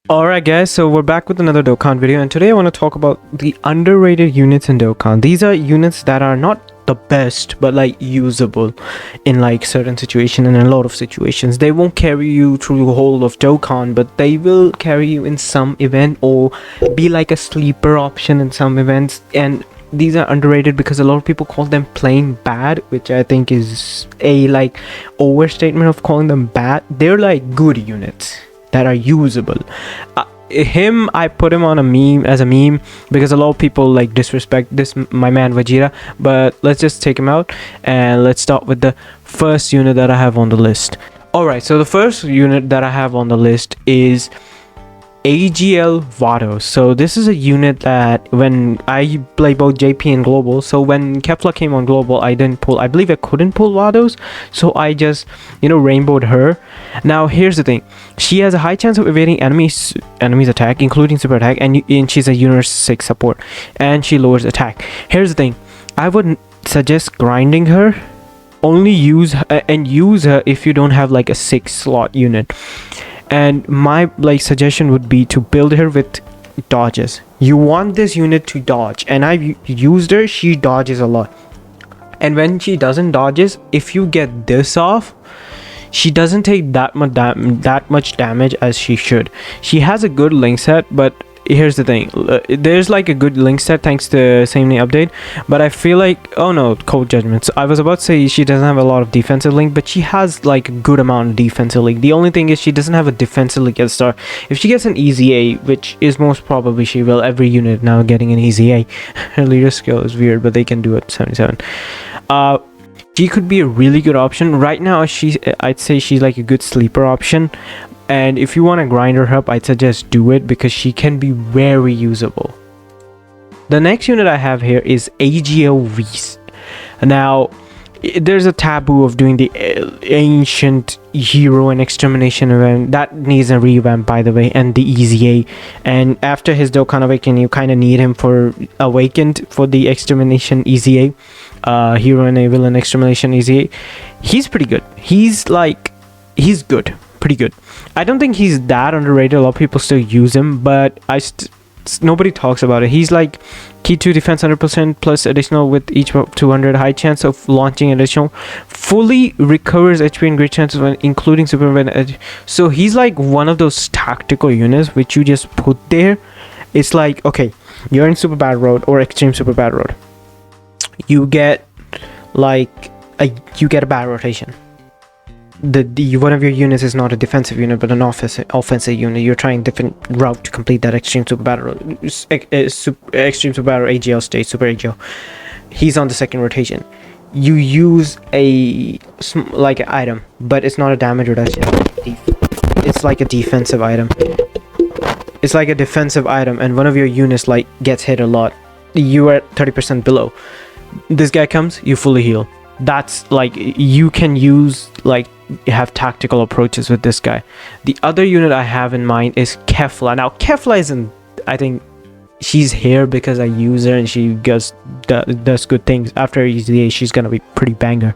Alright guys, so we're back with another Dokkan video, and today I want to talk about the underrated units in Dokkan. These are units that are not the best, but like usable in like certain situations and in a lot of situations. They won't carry you through the whole of Dokkan, but they will carry you in some event or be like a sleeper option in some events. And these are underrated because a lot of people call them plain bad, which I think is a like overstatement of calling them bad. They're like good units that are usable. I put him on a meme as a meme because a lot of people like disrespect this my man Vegeta, but let's just take him out and let's start with the first unit that I have on the list. Alright, so the first unit that I have on the list is AGL Vados. So this is a unit that when I play both JP and Global, so when Kefla came on Global, I believe I couldn't pull Vados, so I just rainbowed her. Now here's the thing, she has a high chance of evading enemies attack, including super attack, and she's a Universe 6 support, and she lowers attack. Here's the thing, I would suggest grinding her. Only use her if you don't have like a 6 slot unit. And my suggestion would be to build her with dodges. You want this unit to dodge, and I've used her. She dodges a lot, and when she doesn't dodges, if you get this off, she doesn't take that much damage as she should. She has a good link set, but here's the thing, there's like a good link set thanks to same name update, but I feel like, oh no, cold judgments, I was about to say she doesn't have a lot of defensive link, but she has like a good amount of defensive link. The only thing is she doesn't have a defensive link at the start. If she gets an easy A, which is most probably she will, every unit now getting an easy A. Her leader skill is weird, but they can do it 77. She could be a really good option right now. I'd say she's like a good sleeper option, and if you want to grind her up, I'd suggest do it because she can be very usable. The next unit I have here is AGL Vs. Now there's a taboo of doing the ancient hero and extermination event that needs a revamp, by the way, and the easy A. And after his Dokkan Awaken, you kind of need him for Awakened for the extermination easy A. Hero and a villain extermination easy A. He's pretty good. He's good, pretty good. I don't think he's that underrated. A lot of people still use him, but nobody talks about it. He's like key to defense 100% plus additional with each 200, high chance of launching additional, fully recovers HP and great chances when including super event. So he's like one of those tactical units which you just put there. It's like, okay, you're in super bad road or extreme super bad road, you get a bad rotation. One of your units is not a defensive unit but an offensive unit. You're trying different route to complete that extreme super battle, extreme super battle AGL stage, super AGL. He's on the second rotation. You use an item, but it's not a damage reduction. It's like a defensive item. It's like a defensive item, and one of your units gets hit a lot. You are 30% below. This guy comes, you fully heal. That's like, you can use have tactical approaches with this guy. The other unit I have in mind is Kefla. Now Kefla isn't, I think she's here because I use her and she does good things. After EZA, she's gonna be pretty banger.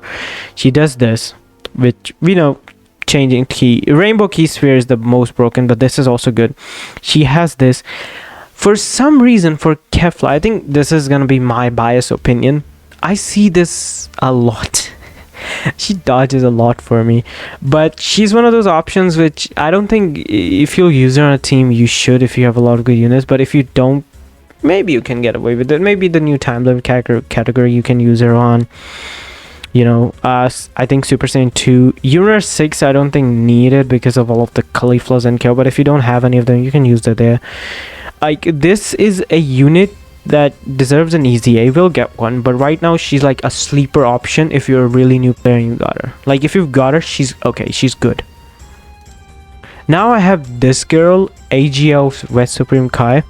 She does this, which changing key. Rainbow key sphere is the most broken, but this is also good. She has this. For some reason, for Kefla, I think this is gonna be my biased opinion, I see this a lot. She dodges a lot for me, but she's one of those options which I don't think, if you'll use her on a team, you should, if you have a lot of good units. But if you don't, maybe you can get away with it. Maybe the new time limit category you can use her on. I think Super Saiyan 2, Universe 6 I don't think needed because of all of the cauliflowers and kill, but if you don't have any of them, you can use that there. This is a unit that deserves an easy A. Will get one, but right now she's like a sleeper option if you're a really new player and you got her. Like if you've got her, she's okay, she's good. Now I have this girl, AGL West Supreme Kai.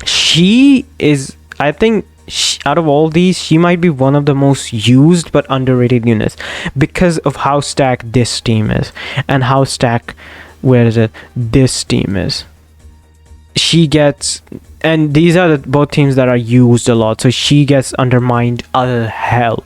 She is, I think, out of all these, she might be one of the most used but underrated units because of how stacked this team is and how stacked, this team is. She gets, and these are both teams that are used a lot, so she gets undermined a hell.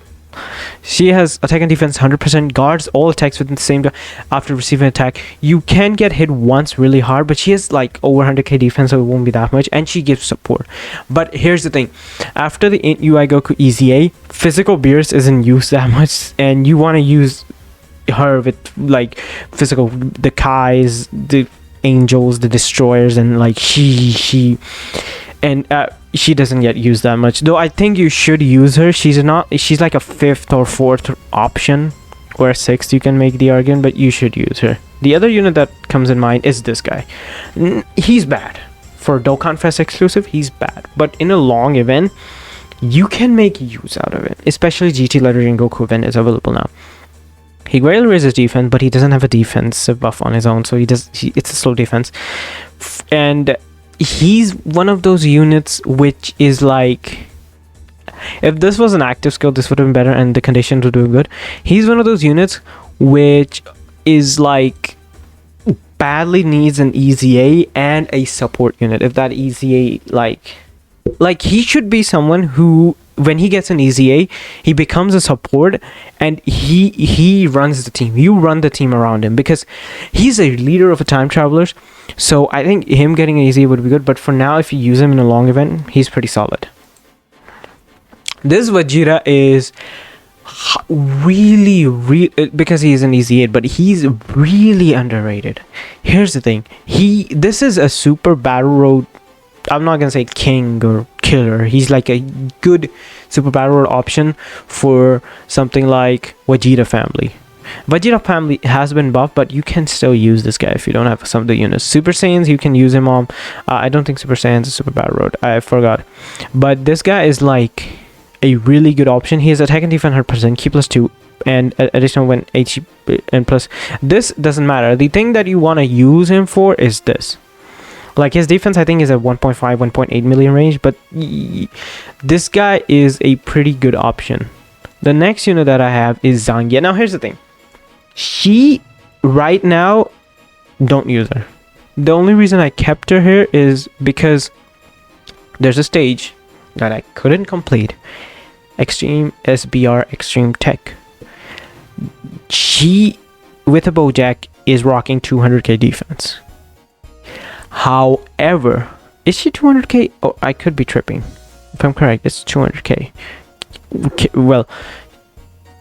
She has attack and defense 100%, guards all attacks within the same time after receiving attack. You can get hit once really hard, but she has like over 100k defense, so it won't be that much, and she gives support. But here's the thing, after the UI Goku EZA, physical Beerus isn't used that much, and you want to use her with like physical, the Kais, the Angels, the Destroyers, and like she doesn't get used that much, though I think you should use her. She's like a 5th or 4th option, or a 6th, you can make the argument, but you should use her. The other unit that comes in mind is this guy. He's bad for Dokkan Fest exclusive, he's bad, but in a long event you can make use out of it, especially GT Legendary Goku event is available now. He greatly raises defense, but he doesn't have a defensive buff on his own, so it's a slow defense. And he's one of those units which is like, if this was an active skill, this would have been better and the conditions would do good. He's one of those units which is like badly needs an EZA and a support unit. If that EZA, like he should be someone who, when he gets an EZA, he becomes a support, and he runs the team. You run the team around him, because he's a leader of a time travelers. So I think him getting an EZA would be good, but for now, if you use him in a long event, he's pretty solid. This Vegeta is really because he's an EZA, but he's really underrated. Here's the thing, this is a super battle road, I'm not gonna say king or killer, he's like a good super battle road option for something like Vegeta family. Vegeta family has been buffed, but you can still use this guy if you don't have some of the units. Super Saiyans, you can use him on. I don't think Super Saiyans is super battle road, I forgot, but this guy is like a really good option. He has attack and defense 100%, key +2, and additional when HP and plus. This doesn't matter. The thing that you want to use him for is this. Like his defense, I think, is at 1.5, 1.8 million range, but this guy is a pretty good option. The next unit that I have is Zangia. Now, here's the thing. She, right now, don't use her. The only reason I kept her here is because there's a stage that I couldn't complete. Extreme SBR Extreme Tech. She, with a Bojack, is rocking 200k defense. However, is she 200k? Oh, I could be tripping. If I'm correct, it's 200k. Okay, well,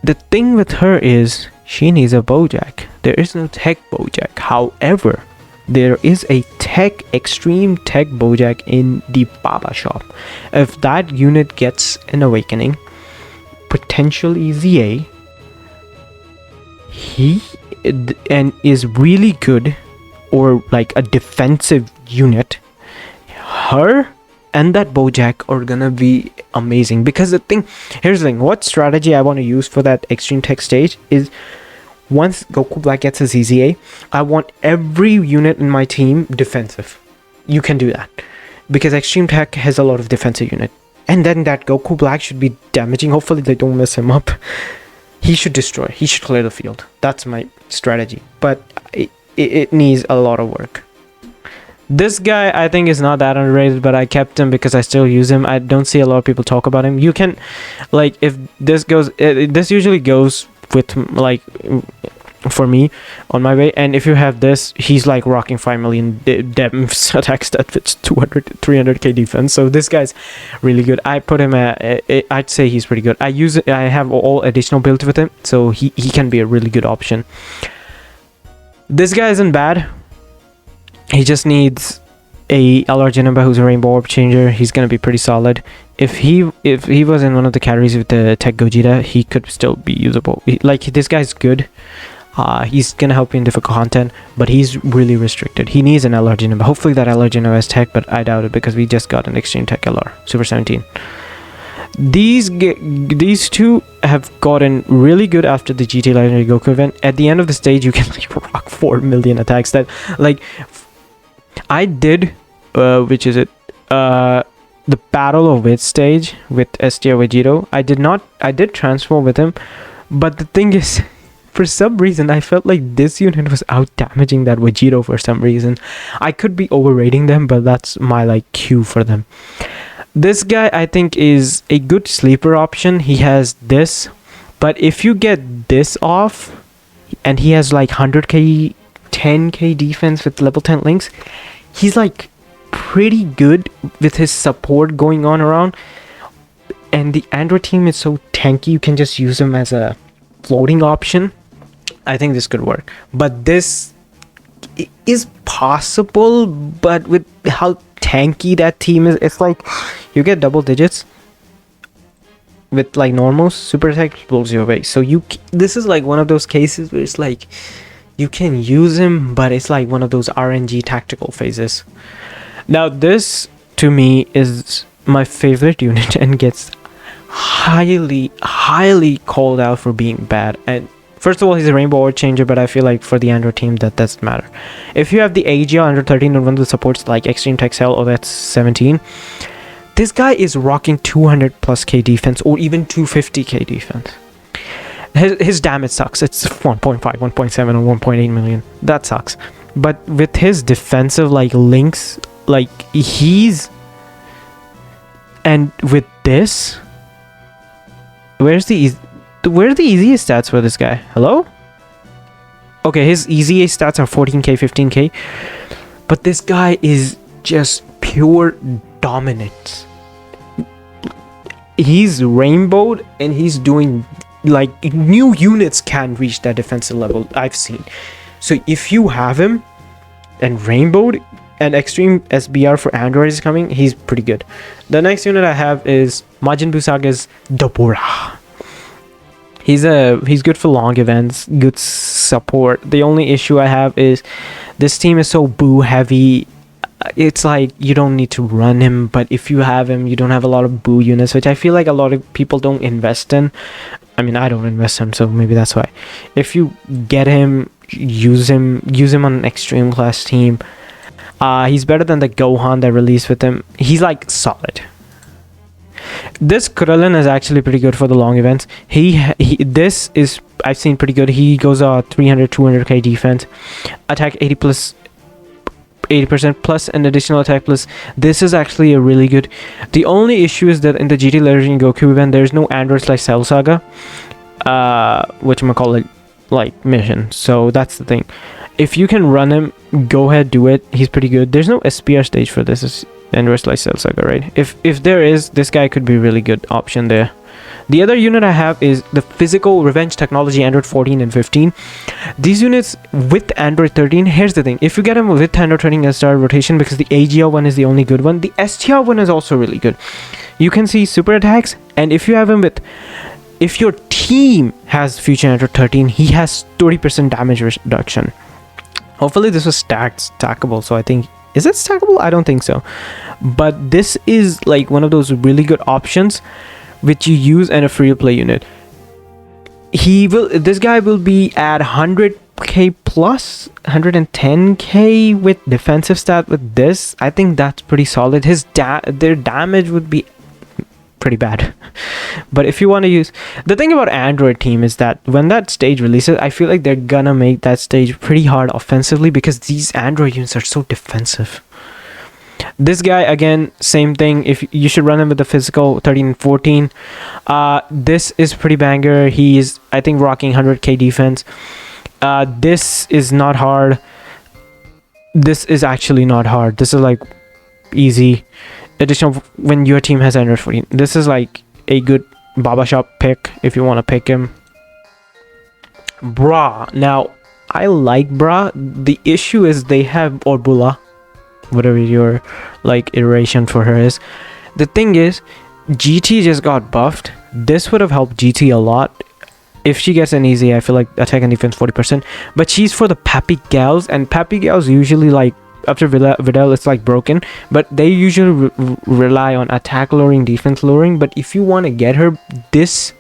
the thing with her is she needs a Bojack. There is no tech Bojack. However, there is a tech, extreme tech Bojack in the Baba shop. If that unit gets an awakening, potential EZA, and is really good, or like a defensive unit, her and that Bojack are gonna be amazing. Because here's the thing, what strategy I want to use for that extreme tech stage is, once Goku Black gets his EZA, I want every unit in my team defensive. You can do that, because extreme tech has a lot of defensive unit, and then that Goku Black should be damaging. Hopefully they don't mess him up. He should destroy, he should clear the field. That's my strategy, but it needs a lot of work. This guy, I think, is not that underrated, but I kept him because I still use him. I don't see a lot of people talk about him. You can, like, if this goes, this usually goes with, like, for me on my way, and if you have this, he's like rocking 5 million dems attack stat with 300k defense. So this guy's really good. I put him at, I'd say he's pretty good. I have all additional builds with him, so he can be a really good option. This guy isn't bad. He just needs a LR Janemba who's a Rainbow Orb Changer. He's gonna be pretty solid. If he was in one of the categories with the Tech Gogeta, he could still be usable. Like, this guy's good. He's gonna help you in difficult content, but he's really restricted. He needs an LR Janemba. Hopefully that LR Janemba has Tech, but I doubt it, because we just got an Extreme Tech LR Super 17. These two have gotten really good after the GT Legendary Goku event. At the end of the stage, you can like rock 4 million attacks. That, like, I did, which is it? The Battle of Wit stage with STR Vegito. I did transform with him, but the thing is, for some reason, I felt like this unit was out damaging that Vegito for some reason. I could be overrating them, but that's my like cue for them. This guy, I think, is a good sleeper option. He has this, But if you get this off, and he has like 100k, 10k defense with level 10 links, he's like pretty good with his support going on around. And the Android team is so tanky, you can just use him as a floating option. I think this could work. But this is possible, but with how tanky that team is, it's like you get double digits with like normals. Super attack blows you away. So this is like one of those cases where it's like you can use him, but it's like one of those RNG tactical phases. Now this to me is my favorite unit and gets highly called out for being bad. And first of all, he's a rainbow ore changer, but I feel like for the Android team that doesn't matter. If you have the AGL under 13 and one of the supports like Extreme Texel, or that's 17, this guy is rocking 200 plus K defense or even 250k defense. His damage sucks. It's 1.5, 1.7 or 1.8 million. That sucks. But with his defensive like links, like and with this, where are the easiest stats for this guy? Hello? Okay, his easiest stats are 14k, 15k. But this guy is just pure dominance. He's rainbowed and he's doing like new units can reach that defensive level I've seen. So if you have him and rainbowed and extreme SBR for Android is coming, he's pretty good. The next unit I have is Majin Buu Saga's Dabura. He's good for long events, good support. The only issue I have is this team is so Buu heavy. It's like you don't need to run him, but if you have him, you don't have a lot of Buu units, which I feel like a lot of people don't invest in. I mean, I don't invest in, so maybe that's why. If you get him, use him on an extreme class team. He's better than the Gohan that released with him. He's like solid. This Krillin is actually pretty good for the long events. This is, I've seen pretty good. He goes 300 200k defense, attack 80% plus an additional attack plus. This is actually a really good. The only issue is that in the GT Legendary Goku event there's no Android like Cell Saga, whatchamacallit, like mission. So that's the thing. If you can run him, go ahead, do it. He's pretty good. There's no SPR stage for this. It's Android like Cell Saga, right? If there is, this guy could be a really good option there. The other unit I have is the Physical Revenge Technology Android 14 and 15. These units with Android 13, here's the thing. If you get them with Android 13 and start rotation, because the AGL one is the only good one, the STR one is also really good. You can see super attacks, and if you have him with, if your team has future Android 13, he has 30% damage reduction. Hopefully this was stackable, so I think, is it stackable? I don't think so. But this is like one of those really good options which you use in a free to play unit. This guy will be at 100k plus 110k with defensive stat. With this, I think that's pretty solid. Their damage would be pretty bad. But if you want to use, the thing about Android team is that when that stage releases, I feel like they're gonna make that stage pretty hard offensively, because these Android units are so defensive. This guy, again, same thing. If you should run him with the physical 13 and 14. This is pretty banger. He is, I think, rocking 100k defense. This is not hard. This is actually not hard. This is like easy. Additional when your team has Android 14. This is like a good Baba Shop pick if you want to pick him. Bra. Now, I like Bra. The issue is they have Orbula, whatever your like iteration for her is. The thing is, GT just got buffed. This would have helped GT a lot. If she gets an easy, I feel like attack and defense 40%. But she's for the Pappy Gals, and Pappy Gals usually like after Videl it's like broken, but they usually rely on attack lowering, defense lowering. But if you want to get her, this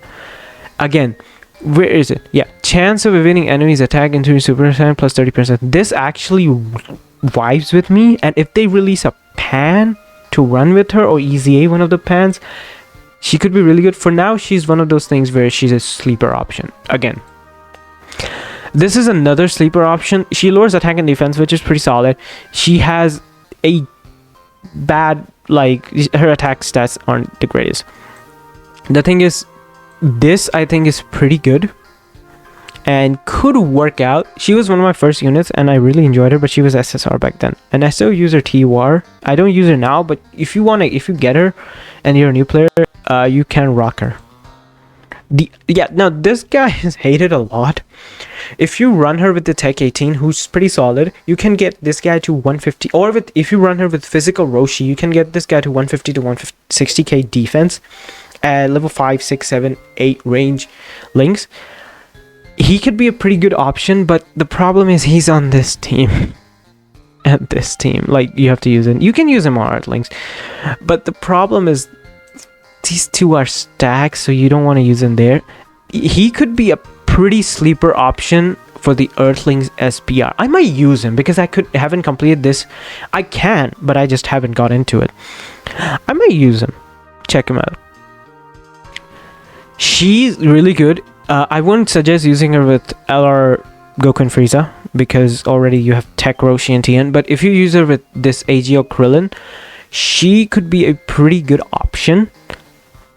again, where is it? Yeah, chance of evading enemies attack into super attack plus 30%. This actually vibes with me, and if they release a pan to run with her, or EZA one of the pans, she could be really good. For now, she's one of those things where she's a sleeper option. Again, this is another sleeper option. She lowers attack and defense, which is pretty solid. She has a bad, like, her attack stats aren't the greatest. The thing is, this I think is pretty good and could work out. She was one of my first units and I really enjoyed her, but she was SSR back then, and I still use her TUR. I don't use her now, but if you get her and you're a new player, you can rock her. Now this guy is hated a lot. If you run her with the Tech 18, who's pretty solid, you can get this guy to 150, or if you run her with physical Roshi, you can get this guy to 150 to 160k defense at level 5, 6, 7, 8 range links. He could be a pretty good option, but the problem is he's on this team. At this team, like, you have to use it. You can use him on art links, but the problem is these two are stacked, so you don't want to use him there. He could be a pretty sleeper option for the Earthlings SPR. I might use him because haven't completed this. I can, but I just haven't got into it. I might use him. Check him out. She's really good. I wouldn't suggest using her with LR Goku and Frieza because already you have Tech, Roshi, and Tien. But if you use her with this AGO Krillin, she could be a pretty good option.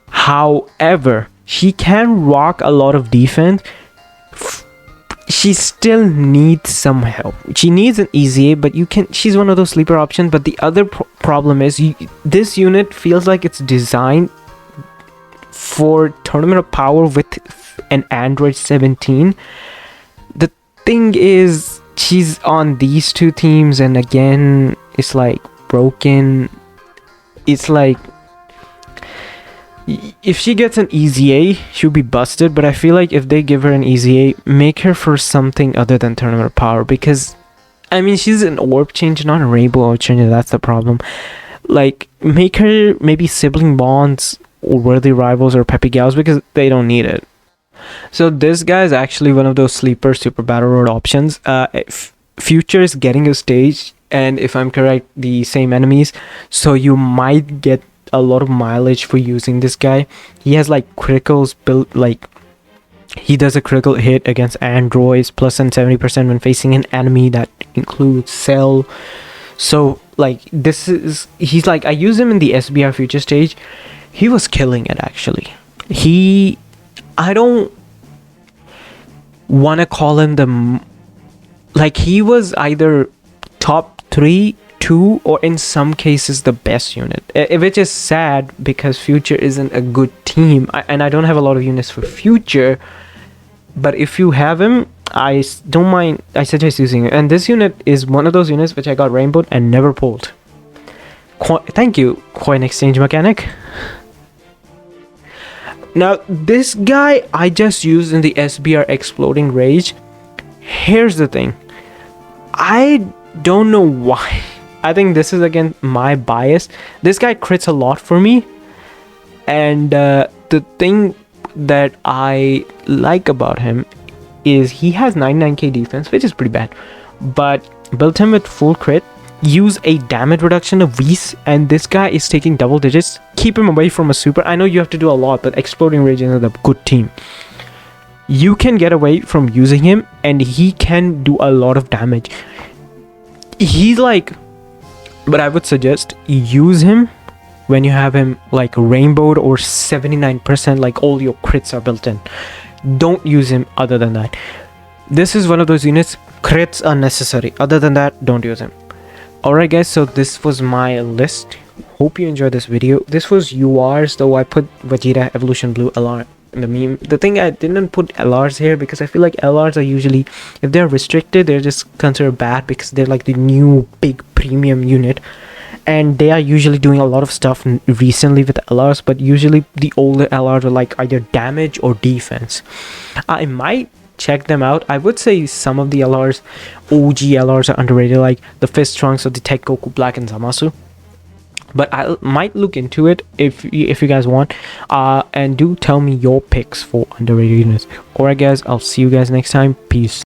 However, she can rock a lot of defense. She still needs some help. She needs an EZA, but she's one of those sleeper options. But the other problem is this unit feels like it's designed for Tournament of Power with an Android 17. The thing is, she's on these two teams, and again, it's like broken. It's like, if she gets an EZA, she'll be busted, but I feel like if they give her an EZA, make her for something other than Tournament of Power, because, I mean, she's an orb change, not a rainbow orb change, that's the problem. Like, make her maybe Sibling Bonds or Worthy Rivals or Peppy Gals, because they don't need it. So this guy is actually one of those sleeper Super Battle Road options. Future is getting a stage, and if I'm correct, the same enemies, so you might get a lot of mileage for using this guy. He has like criticals built, like he does a critical hit against androids plus and 70% when facing an enemy that includes Cell. So like he's like, I use him in the SBR future stage. He was killing it actually. I don't want to call him like, he was either top 3, 2, or in some cases the best unit, which is sad because Future isn't a good team, and I don't have a lot of units for Future. But if you have him, I don't mind. I suggest using it. And this unit is one of those units which I got rainbowed and never pulled. Thank you, Coin Exchange Mechanic. Now this guy I just used in the SBR Exploding Rage. Here's the thing, I don't know why. I think this is again my bias. This guy crits a lot for me, and the thing that I like about him is he has 99k defense, which is pretty bad, but built him with full crit, use a damage reduction of Whis, and this guy is taking double digits. Keep him away from a super. I know you have to do a lot, but Exploding Rage is a good team. You can get away from using him, and he can do a lot of damage. He's like, but I would suggest use him when you have him like rainbowed or 79%, like all your crits are built in. Don't use him other than that. This is one of those units, crits are necessary. Other than that, don't use him. Alright guys, so this was my list. Hope you enjoyed this video. This was URs, though I put Vegeta Evolution Blue LR in the meme. The thing, I didn't put LRs here because I feel like LRs are usually, if they're restricted, they're just considered bad because they're like the new big premium unit, and they are usually doing a lot of stuff recently with LRs, but usually the older LRs are like either damage or defense. I might check them out. I would say some of the LRs, OG LRs, are underrated, like the Fist Trunks of the Tech Goku Black and Zamasu. But I might look into it if you guys want, and do tell me your picks for underrated units. Alright guys, I'll see you guys next time. Peace.